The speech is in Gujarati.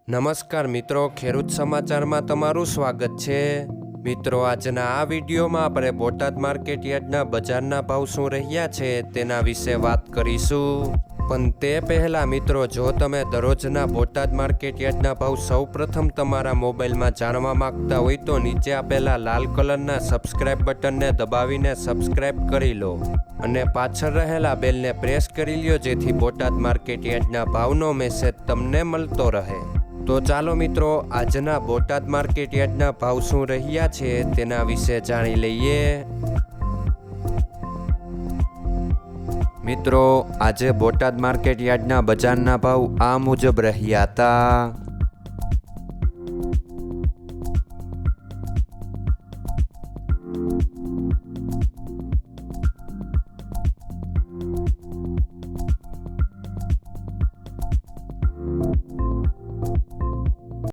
નમસ્કાર મિત્રો, ખેડૂત સમાચારમાં તમારું સ્વાગત છે। મિત્રો, આજના આ વિડીયોમાં આપણે બોટાદ માર્કેટ યાર્ડના બજારના ભાવ શું રહ્યા છે તેના વિશે વાત કરીશું। પણ તે પહેલાં મિત્રો, જો તમે દરરોજના બોટાદ માર્કેટ યાર્ડના ભાવ સૌપ્રથમ તમારા મોબાઈલમાં જાણવા માંગતા હોય તો નીચે આપેલા લાલ કલરના સબસ્ક્રાઇબ બટનને દબાવીને સબસ્ક્રાઇબ કરી લો અને પાછળ રહેલા બેલને પ્રેસ કરી લ્યો, જેથી બોટાદ માર્કેટ યાર્ડના ભાવનો મેસેજ તમને મળતો રહે। તો ચાલો મિત્રો, આજના બોટાદ માર્કેટ યાર્ડના ભાવ શું રહ્યા છે તેના વિશે જાણી લઈએ। મિત્રો, આજે બોટાદ માર્કેટ યાર્ડના બજારના ભાવ આ મુજબ રહ્યા હતા।